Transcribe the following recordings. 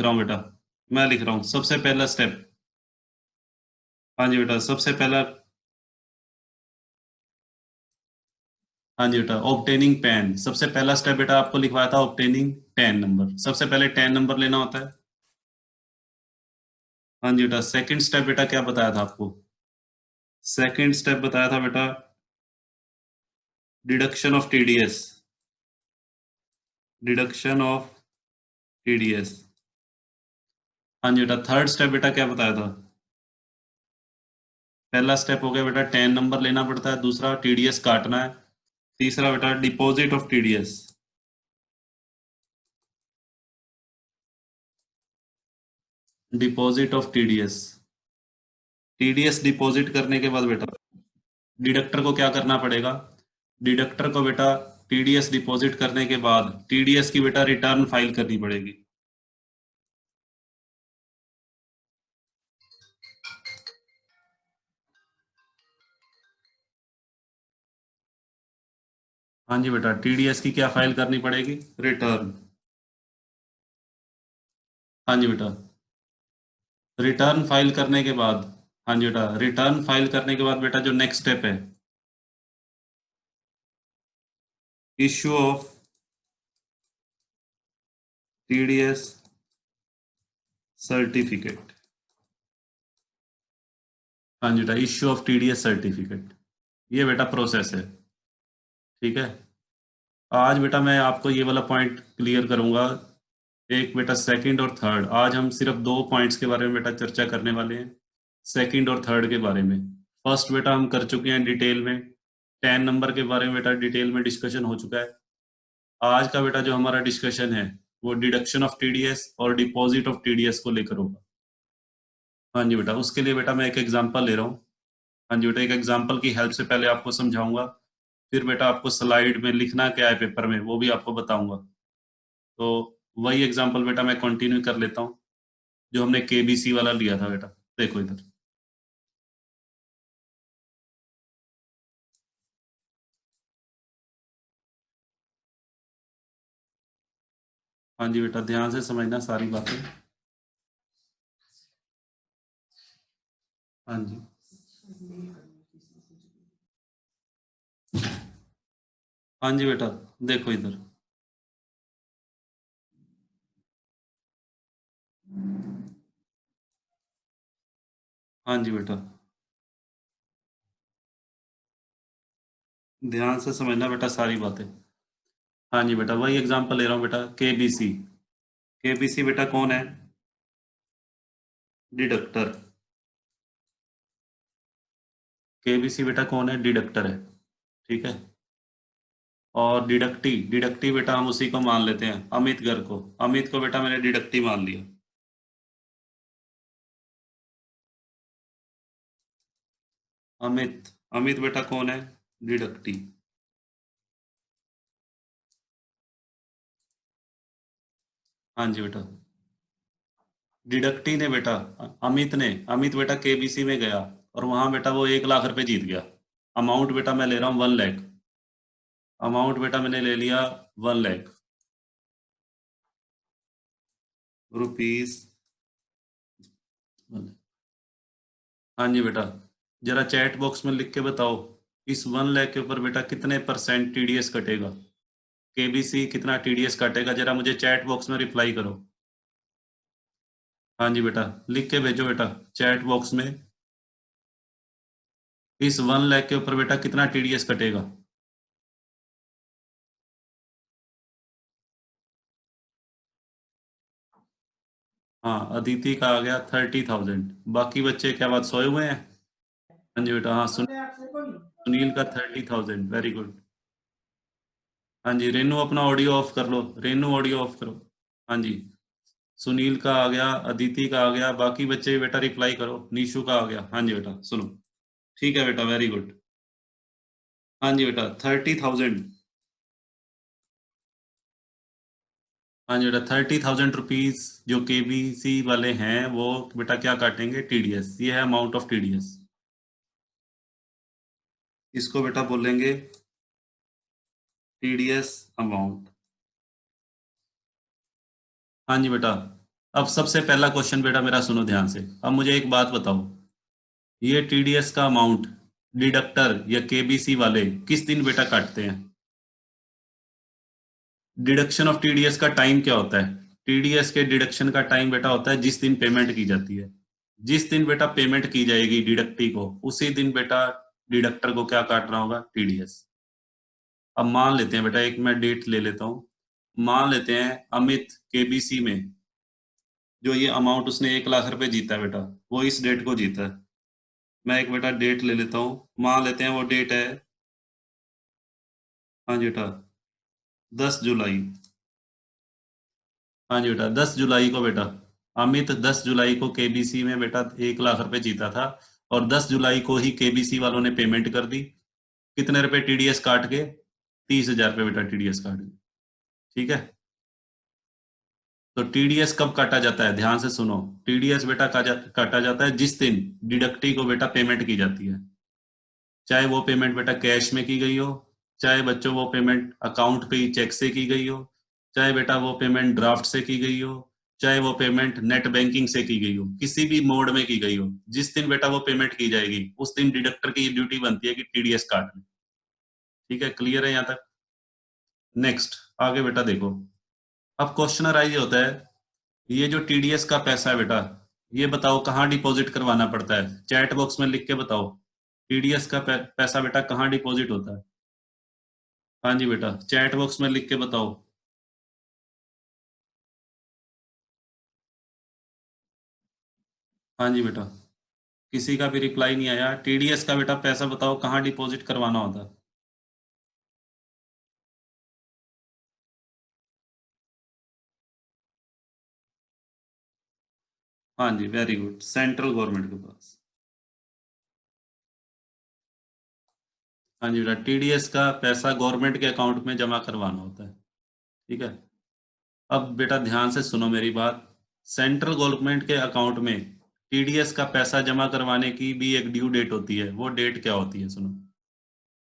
रहा हूँ बेटा, मैं लिख रहा हूँ सबसे पहला स्टेप। हाँ जी बेटा, सबसे पहला। हाँ जी बेटा, ऑब्टेनिंग पेन सबसे पहला स्टेप बेटा आपको लिखवाया था, ऑब्टेनिंग 10 नंबर, सबसे पहले 10 नंबर लेना होता है। हाँ जी बेटा, सेकंड स्टेप बेटा क्या बताया था आपको? सेकंड स्टेप बताया था बेटा deduction of TDS, deduction of TDS. हाँ जी बेटा, थर्ड स्टेप बेटा क्या बताया था? पहला स्टेप हो गया बेटा 10 नंबर लेना पड़ता है, दूसरा टीडीएस काटना है, तीसरा बेटा deposit of TDS. Deposit of TDS, TDS deposit करने के बाद बेटा डिडक्टर को क्या करना पड़ेगा? डिडक्टर को बेटा टीडीएस डिपॉजिट करने के बाद टीडीएस की बेटा रिटर्न फाइल करनी पड़ेगी। हाँ जी बेटा, टीडीएस की क्या फाइल करनी पड़ेगी? रिटर्न। हाँ जी बेटा, रिटर्न फाइल करने के बाद, हाँ जी बेटा, रिटर्न फाइल करने के बाद बेटा जो नेक्स्ट स्टेप है, इश्यू ऑफ टीडीएस सर्टिफिकेट। हाँ जी बेटा, इश्यू ऑफ टीडीएस सर्टिफिकेट, ये बेटा प्रोसेस है। ठीक है, आज बेटा मैं आपको ये वाला पॉइंट क्लियर करूंगा। एक बेटा सेकंड और थर्ड, आज हम सिर्फ दो पॉइंट्स के बारे में बेटा चर्चा करने वाले हैं, सेकंड और थर्ड के बारे में। फर्स्ट बेटा हम कर चुके हैं डिटेल में, 10 नंबर के बारे में बेटा डिटेल में डिस्कशन हो चुका है। आज का बेटा जो हमारा डिस्कशन है वो डिडक्शन ऑफ टीडीएस और डिपॉजिट ऑफ टीडीएस को लेकर होगा। हाँ जी बेटा, उसके लिए बेटा मैं एक एग्जांपल ले रहा हूँ। हाँ जी बेटा, एक एग्जांपल की हेल्प से पहले आपको समझाऊंगा, फिर बेटा आपको स्लाइड में लिखना क्या है पेपर में वो भी आपको बताऊंगा। तो वही एग्जांपल बेटा मैं कंटिन्यू कर लेता हूँ जो हमने केबीसी वाला लिया था बेटा। देखो इधर। हाँ जी बेटा, ध्यान से समझना सारी बातें। हाँ जी। हाँ जी बेटा, देखो इधर। हाँ जी बेटा, ध्यान से समझना बेटा सारी बातें। हाँ जी बेटा, वही एग्जांपल ले रहा हूँ बेटा, केबीसी। केबीसी बेटा कौन है? डिडक्टर। केबीसी बेटा कौन है? डिडक्टर है। ठीक है, और डिडक्टी, डिडक्टी बेटा हम उसी को मान लेते हैं, अमित गर्ग को। अमित को बेटा मैंने डिडक्टी मान लिया। अमित, अमित बेटा कौन है? डिडक्टी। हाँ जी बेटा, डिडक्टी ने बेटा, अमित ने, अमित बेटा केबीसी में गया और वहां बेटा वो 1 लाख रुपए जीत गया। अमाउंट बेटा मैं ले रहा हूँ 1 लाख। अमाउंट बेटा मैंने ले लिया 1 लाख रुपीज। हाँ जी बेटा, जरा चैट बॉक्स में लिख के बताओ, इस 1 लाख के ऊपर बेटा कितने परसेंट टीडीएस कटेगा? केबीसी कितना टीडीएस काटेगा, जरा मुझे चैट बॉक्स में रिप्लाई करो। हाँ जी बेटा, लिख के भेजो बेटा चैट बॉक्स में, इस 1 लाख के ऊपर बेटा कितना टीडीएस कटेगा? हाँ, अदिति का आ गया 30,000। बाकी बच्चे क्या बात सोए हुए हैं? हाँ जी बेटा, हाँ सुनील का 30,000, वेरी गुड। हाँ जी, रेनू अपना ऑडियो ऑफ कर लो, रेनू ऑडियो ऑफ करो। हाँ जी, सुनील का आ गया, अदिति का आ गया, बाकी बच्चे बेटा रिप्लाई करो। निशु का आ गया। हाँ जी बेटा सुनो, ठीक है बेटा, वेरी गुड। हाँ जी बेटा 30,000। हाँ जी बेटा, 30,000 रुपीज जो केबीसी वाले हैं वो बेटा क्या काटेंगे? टीडीएस। ये है अमाउंट ऑफ टीडीएस, इसको बेटा बोलेंगे टीडीएस अमाउंट। हाँ जी बेटा, अब सबसे पहला क्वेश्चन बेटा मेरा सुनो ध्यान से। अब मुझे एक बात बताओ, ये टीडीएस का अमाउंट डिडक्टर या केबीसी वाले किस दिन बेटा काटते हैं? डिडक्शन ऑफ टीडीएस का टाइम क्या होता है? टीडीएस के डिडक्शन का टाइम बेटा होता है जिस दिन पेमेंट की जाती है। जिस दिन बेटा पेमेंट की जाएगी डिडक्टी को, उसी दिन बेटा डिडक्टर को क्या काटना होगा? टीडीएस। अब मान लेते हैं बेटा, एक मैं डेट ले लेता हूं। मान लेते हैं अमित केबीसी में जो ये अमाउंट उसने 1 लाख रुपए जीता है बेटा, वो इस डेट को जीता है। मैं एक बेटा डेट ले लेता हूँ। मान लेते हैं वो डेट है, हाँ जी बेटा, 10 जुलाई। हाँ जी बेटा, 10 जुलाई को बेटा अमित 10 जुलाई को केबीसी में बेटा 1 लाख रुपए जीता था, और 10 जुलाई को ही केबीसी वालों ने पेमेंट कर दी। कितने रुपए? टीडीएस काट के 30,000 रुपए बेटा टीडीएस काट के। ठीक है, तो टीडीएस कब काटा जाता है? ध्यान से सुनो। टीडीएस बेटा काटा जाता है जिस दिन डिडक्टी को बेटा पेमेंट की जाती है। चाहे वो पेमेंट बेटा कैश में की गई हो, चाहे बच्चों वो पेमेंट अकाउंट पे ही चेक से की गई हो, चाहे बेटा वो पेमेंट ड्राफ्ट से की गई हो, चाहे वो पेमेंट नेट बैंकिंग से की गई हो, किसी भी मोड में की गई हो, जिस दिन बेटा वो पेमेंट की जाएगी उस दिन डिडक्टर की ड्यूटी बनती है कि टीडीएस काट ले। ठीक है, क्लियर है यहाँ तक? नेक्स्ट, आगे बेटा देखो। अब क्वेश्चन अराइज होता है, ये जो टीडीएस का पैसा है बेटा, ये बताओ कहाँ डिपॉजिट करवाना पड़ता है? चैट बॉक्स में लिख के बताओ, टीडीएस का पैसा बेटा कहाँ डिपॉजिट होता है? हाँ जी बेटा, चैट बॉक्स में लिख के बताओ। हाँ जी बेटा, किसी का भी रिप्लाई नहीं आया। टीडीएस का बेटा पैसा बताओ कहाँ डिपॉजिट करवाना होता है? हाँ जी, वेरी गुड, सेंट्रल गवर्नमेंट के पास। हाँ जी बेटा, टीडीएस का पैसा गवर्नमेंट के अकाउंट में जमा करवाना होता है। ठीक है, अब बेटा ध्यान से सुनो मेरी बात। सेंट्रल गवर्नमेंट के अकाउंट में टीडीएस का पैसा जमा करवाने की भी एक ड्यू डेट होती है। वो डेट क्या होती है? सुनो,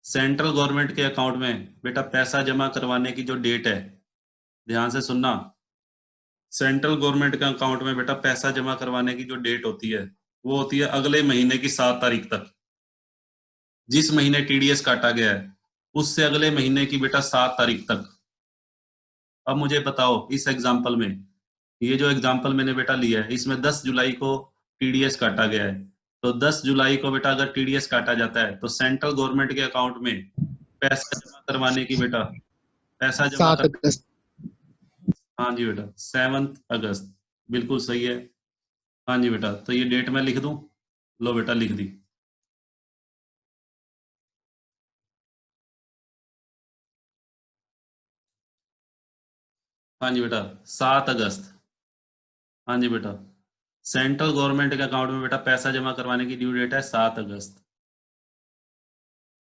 सेंट्रल गवर्नमेंट के अकाउंट में बेटा पैसा जमा करवाने की जो डेट है, ध्यान से सुनना। सेंट्रल गवर्नमेंट के अकाउंट में बेटा पैसा जमा करवाने की जो डेट होती है, वो होती है अगले महीने की 7 तारीख तक। जिस महीने टीडीएस काटा गया है, उससे अगले महीने की बेटा 7 तारीख तक। अब मुझे बताओ, इस एग्जाम्पल में, ये जो एग्जाम्पल मैंने बेटा लिया है, इसमें 10 जुलाई को टीडीएस काटा गया है। तो 10 जुलाई को बेटा अगर टीडीएस काटा जाता है, तो सेंट्रल गवर्नमेंट के अकाउंट में पैसा जमा करवाने की बेटा, पैसा जमा सात कर, अगस्त हाँ जी बेटा, 7 अगस्त, बिल्कुल सही है। हाँ जी बेटा, तो ये डेट मैं लिख दूं? लो बेटा, लिख दी। हाँ जी बेटा, 7 अगस्त। हाँ जी बेटा, सेंट्रल गवर्नमेंट के अकाउंट में बेटा पैसा जमा करवाने की ड्यू डेट है 7 अगस्त।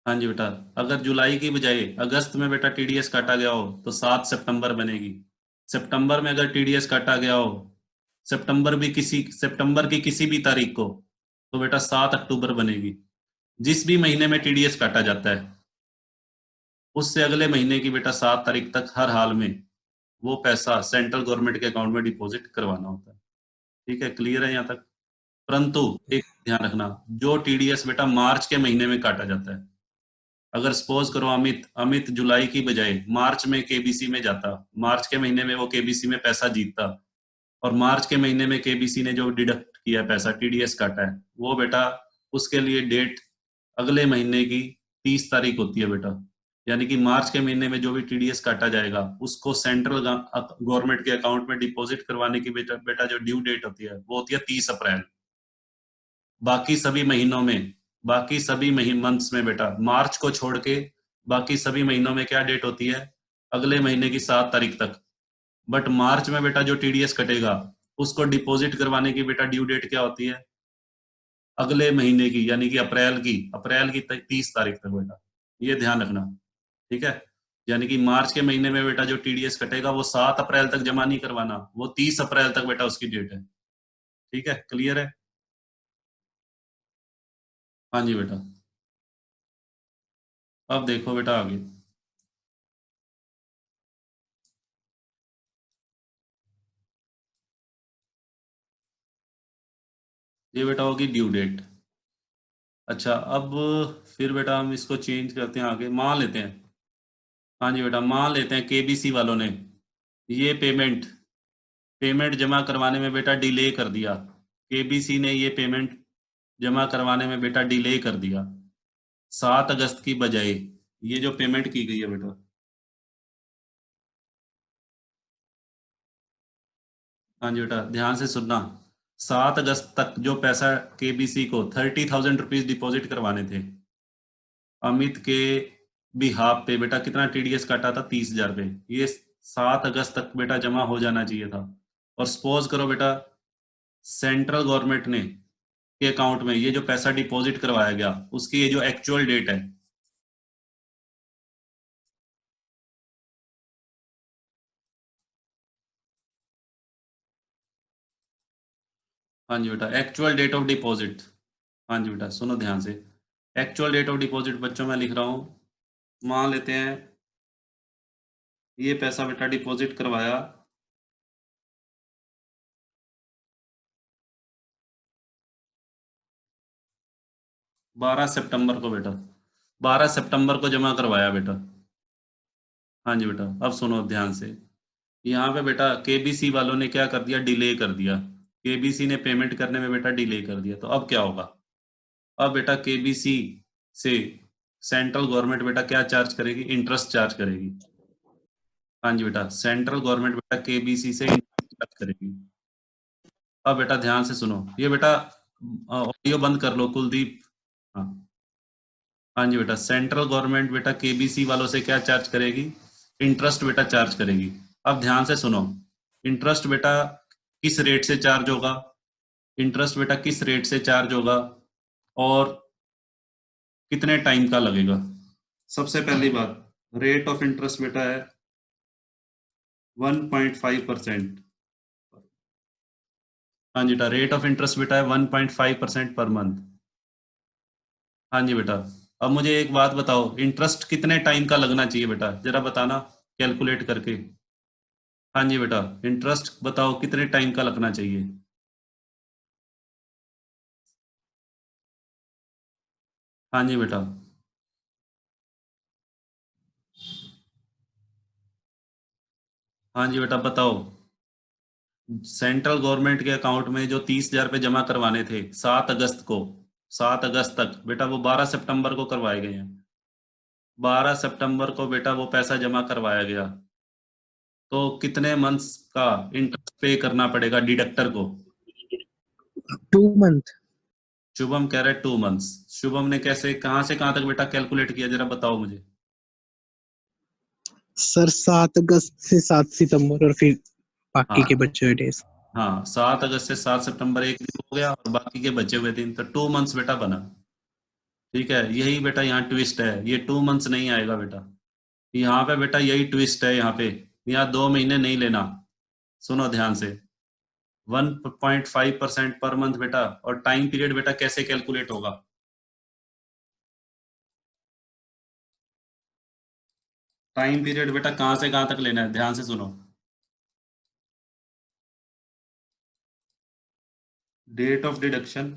हाँ जी बेटा, अगर जुलाई की बजाय अगस्त में बेटा टीडीएस काटा गया हो तो 7 सितंबर बनेगी। सितंबर में अगर टीडीएस काटा गया हो, सितंबर की किसी भी तारीख को, तो बेटा 7 अक्टूबर बनेगी। जिस भी महीने में टीडीएस काटा जाता है, उससे अगले महीने की बेटा 7 तारीख तक हर हाल में वो पैसा सेंट्रल गवर्नमेंट के अकाउंट में डिपॉजिट करवाना होता है। ठीक है, क्लियर है यहाँ तक? परंतु एक ध्यान रखना, जो टीडीएस बेटा मार्च के महीने में काटा जाता है, अगर सपोज करो अमित अमित जुलाई की बजाय मार्च में केबीसी में जाता, मार्च के महीने में वो केबीसी में पैसा जीतता, और मार्च के महीने में केबीसी ने जो डिडक्ट किया पैसा, टीडीएस काटा है, वो बेटा उसके लिए डेट अगले महीने की 30 तारीख होती है बेटा। यानी कि मार्च के महीने में जो भी टीडीएस काटा जाएगा, उसको सेंट्रल गवर्नमेंट के अकाउंट में डिपॉजिट करवाने की बेटा बेटा जो ड्यू डेट होती है, वो होती है 30 अप्रैल। बाकी सभी महीनों में, बाकी सभी मंथ्स में बेटा, मार्च को छोड़ के बाकी सभी महीनों में क्या डेट होती है? अगले महीने की 7 तारीख तक। बट मार्च में बेटा जो टीडीएस कटेगा, उसको डिपॉजिट करवाने की बेटा ड्यू डेट क्या होती है? अगले महीने की, यानी कि अप्रैल की 30 तारीख तक बेटा। ये ध्यान रखना। ठीक है, यानी कि मार्च के महीने में बेटा जो टीडीएस कटेगा, वो 7 अप्रैल तक जमा नहीं करवाना, वो 30 अप्रैल तक बेटा उसकी डेट है। ठीक है, क्लियर है? हाँ जी बेटा, अब देखो बेटा आगे। ये बेटा होगी ड्यू डेट। अच्छा, अब फिर बेटा हम इसको चेंज करते हैं आगे, मान लेते हैं, हाँ जी बेटा, मान लेते हैं केबीसी वालों ने ये पेमेंट पेमेंट जमा करवाने में बेटा डिले कर दिया। केबीसी ने ये पेमेंट जमा करवाने में बेटा डिले कर दिया 7 अगस्त की बजाय। ये जो पेमेंट की गई है बेटा, हाँ जी बेटा, ध्यान से सुनना। 7 अगस्त तक जो पैसा केबीसी को 30,000 रुपीज डिपॉजिट करवाने थे अमित के बिहाफ पे, बेटा कितना टीडीएस काटा था? 30,000 पे। ये 7 अगस्त तक बेटा जमा हो जाना चाहिए था। और सपोज करो बेटा सेंट्रल गवर्नमेंट ने के अकाउंट में ये जो पैसा डिपॉजिट करवाया गया उसकी ये जो एक्चुअल डेट है, हाँ जी बेटा, एक्चुअल डेट ऑफ डिपॉजिट, हाँ जी बेटा सुनो ध्यान से, एक्चुअल डेट ऑफ डिपॉजिट बच्चों मैं लिख रहा हूँ। मान लेते हैं ये पैसा बेटा डिपॉजिट करवाया 12 सितंबर को बेटा, 12 सितंबर को जमा करवाया बेटा। हाँ जी बेटा, अब सुनो ध्यान से, यहाँ पे बेटा केबीसी वालों ने क्या कर दिया? डिले कर दिया। केबीसी ने पेमेंट करने में बेटा डिले कर दिया, तो अब क्या होगा? अब बेटा केबीसी से सेंट्रल गवर्नमेंट बेटा क्या चार्ज करेगी? इंटरेस्ट चार्ज करेगी। हाँ जी बेटा, सेंट्रल गवर्नमेंट बेटा केबीसी से इंटरेस्ट चार्ज करेगी। अब बेटा ध्यान से सुनो, ये बेटा ऑडियो बंद कर लो कुलदीप। हाँ, हाँ जी बेटा, सेंट्रल गवर्नमेंट बेटा केबीसी वालों से क्या चार्ज करेगी? इंटरेस्ट बेटा चार्ज करेगी। अब ध्यान से सुनो, इंटरेस्ट बेटा किस रेट से चार्ज होगा? इंटरेस्ट बेटा किस रेट से चार्ज होगा और कितने टाइम का लगेगा? सबसे पहली बात, रेट ऑफ इंटरेस्ट बेटा है 1.5%। हाँ जी बेटा, रेट ऑफ इंटरेस्ट बेटा है 1.5% पर मंथ। हाँ जी बेटा, अब मुझे एक बात बताओ, इंटरेस्ट कितने टाइम का लगना चाहिए बेटा, जरा बताना कैलकुलेट करके। हाँ जी बेटा, इंटरेस्ट बताओ कितने टाइम का लगना चाहिए। हाँ जी बेटा, हाँ जी बेटा बताओ। सेंट्रल गवर्नमेंट के अकाउंट में जो 30,000 रुपये जमा करवाने थे 7 अगस्त को, 7 अगस्त तक बेटा, वो 12 सितंबर को करवाए गए हैं। 12 सितंबर को बेटा वो पैसा जमा करवाया गया, तो कितने मंथ्स का इंटरेस्ट पे करना पड़ेगा डिडक्टर को? 2 मंथ। शुभम कह रहे 2 मंथ्स। शुभम ने कैसे, कहाँ से कहाँ तक बेटा कैलकुलेट किया, जरा बताओ मुझे। सर 7 अगस्त से 7 सितंबर और फिर बाकी के हाँ, बचे हुए डेज। हाँ, 7 अगस्त से 7 सितंबर एक दिन हो गया और बाकी के बचे हुए दिन, तो 2 मंथ्स बेटा बना। ठीक है, यही बेटा यहाँ ट्विस्ट है, ये 2 मंथ्स नहीं आएगा बेटा। यहाँ पे बेटा यही ट्विस्ट है, यहाँ पे यहाँ 2 महीने नहीं लेना। सुनो ध्यान से, 1.5% पर मंथ बेटा, और टाइम पीरियड बेटा कैसे कैलकुलेट होगा? टाइम पीरियड बेटा कहाँ से कहाँ तक लेना है, ध्यान से सुनो। डेट ऑफ डिडक्शन,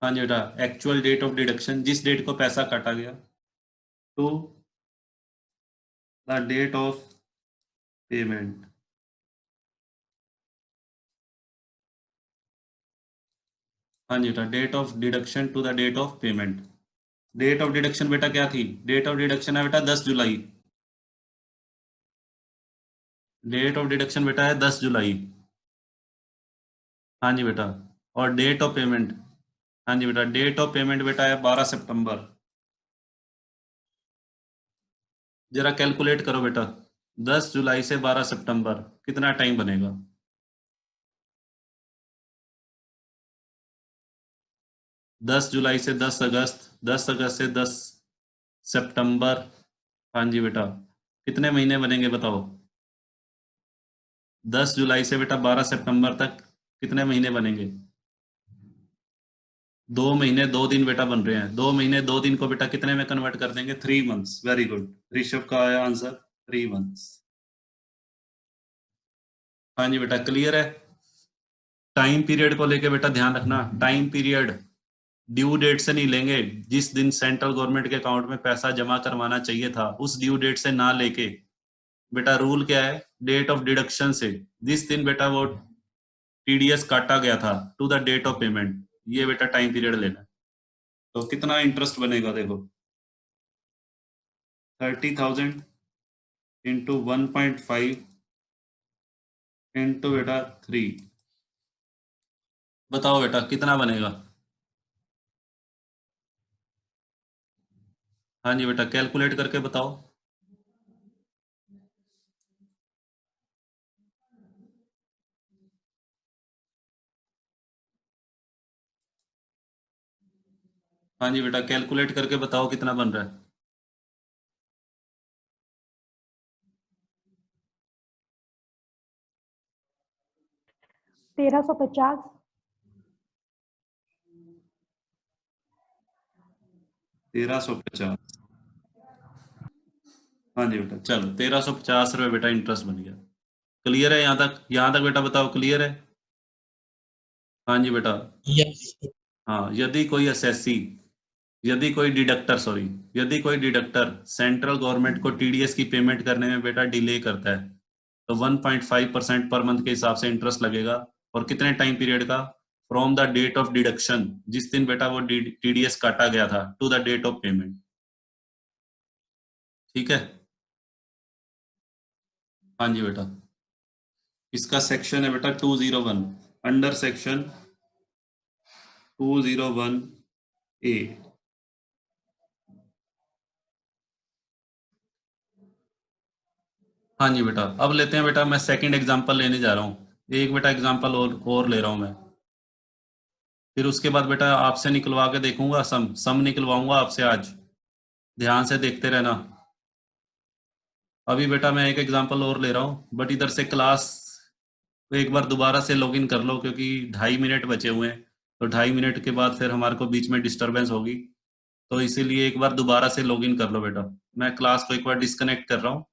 हाँ जी बेटा, एक्चुअल डेट ऑफ डिडक्शन, जिस डेट को पैसा काटा गया, to the date of payment. हाँ जी बेटा, date of deduction to the date of payment. Date of deduction बेटा क्या थी? डेट ऑफ डिडक्शन है बेटा 10 जुलाई। डेट ऑफ डिडक्शन बेटा है 10 जुलाई। हाँ जी बेटा, और डेट ऑफ पेमेंट, हाँ जी बेटा, डेट ऑफ पेमेंट बेटा है 12 सितंबर। जरा कैलकुलेट करो बेटा, 10 जुलाई से 12 सितंबर कितना टाइम बनेगा? 10 जुलाई से 10 अगस्त, 10 अगस्त से 10 सितंबर, हाँ जी बेटा, कितने महीने बनेंगे बताओ? 10 जुलाई से बेटा 12 सितंबर तक कितने महीने बनेंगे? 2 महीने 2 दिन बेटा बन रहे हैं। 2 महीने 2 दिन को बेटा कितने में कन्वर्ट कर देंगे? 3 मंथ्स। वेरी गुड, ऋषभ का आया आंसर 3 मंथ्स। हाँ जी बेटा, क्लियर है। टाइम पीरियड को लेके बेटा ध्यान रखना, टाइम पीरियड ड्यू डेट से नहीं लेंगे। जिस दिन सेंट्रल गवर्नमेंट के अकाउंट में पैसा जमा करवाना चाहिए था उस ड्यू डेट से ना लेके, बेटा रूल क्या है, डेट ऑफ डिडक्शन से, जिस दिन बेटा वो टीडीएस काटा गया था to the date of payment, ये बेटा टाइम पीरियड लेना है। तो कितना इंटरेस्ट बनेगा देखो, 30,000 इंटू 1.5 इंटू बेटा 3, बताओ बेटा कितना बनेगा। हाँ जी बेटा, कैलकुलेट करके बताओ। हाँ जी बेटा, कैलकुलेट करके बताओ कितना बन रहा है। 1350। 1350। हाँ जी बेटा, चलो 1350 रुपये बेटा इंटरेस्ट बन गया। क्लियर है यहाँ तक? यहाँ तक बेटा बताओ, क्लियर है? हाँ जी बेटा। यस। हाँ, यदि कोई डिडक्टर यदि कोई डिडक्टर सेंट्रल गवर्नमेंट को टीडीएस की पेमेंट करने में बेटा डिले करता है तो 1.5% पर मंथ के हिसाब से इंटरेस्ट लगेगा। और कितने टाइम पीरियड का? From the date of deduction, जिस दिन बेटा वो टीडीएस काटा गया था, to the date of payment. ठीक है? हाँ जी बेटा, इसका सेक्शन है बेटा 201, अंडर सेक्शन 201A। हाँ जी बेटा, अब लेते हैं बेटा, मैं सेकंड एग्जांपल लेने जा रहा हूँ। एक बेटा एग्जांपल और ले रहा हूँ मैं, फिर उसके बाद बेटा आपसे निकलवा के देखूंगा, सम निकलवाऊंगा आपसे आज, ध्यान से देखते रहना। अभी बेटा मैं एक एग्जांपल और ले रहा हूँ, बट इधर से क्लास एक बार दोबारा से लॉगिन कर लो, क्योंकि 2.5 मिनट बचे हुए हैं, तो 2.5 मिनट के बाद फिर हमारे को बीच में डिस्टरबेंस होगी, तो इसीलिए एक बार दोबारा से लॉगिन कर लो बेटा। मैं क्लास को एक बार डिस्कनेक्ट कर रहा हूँ।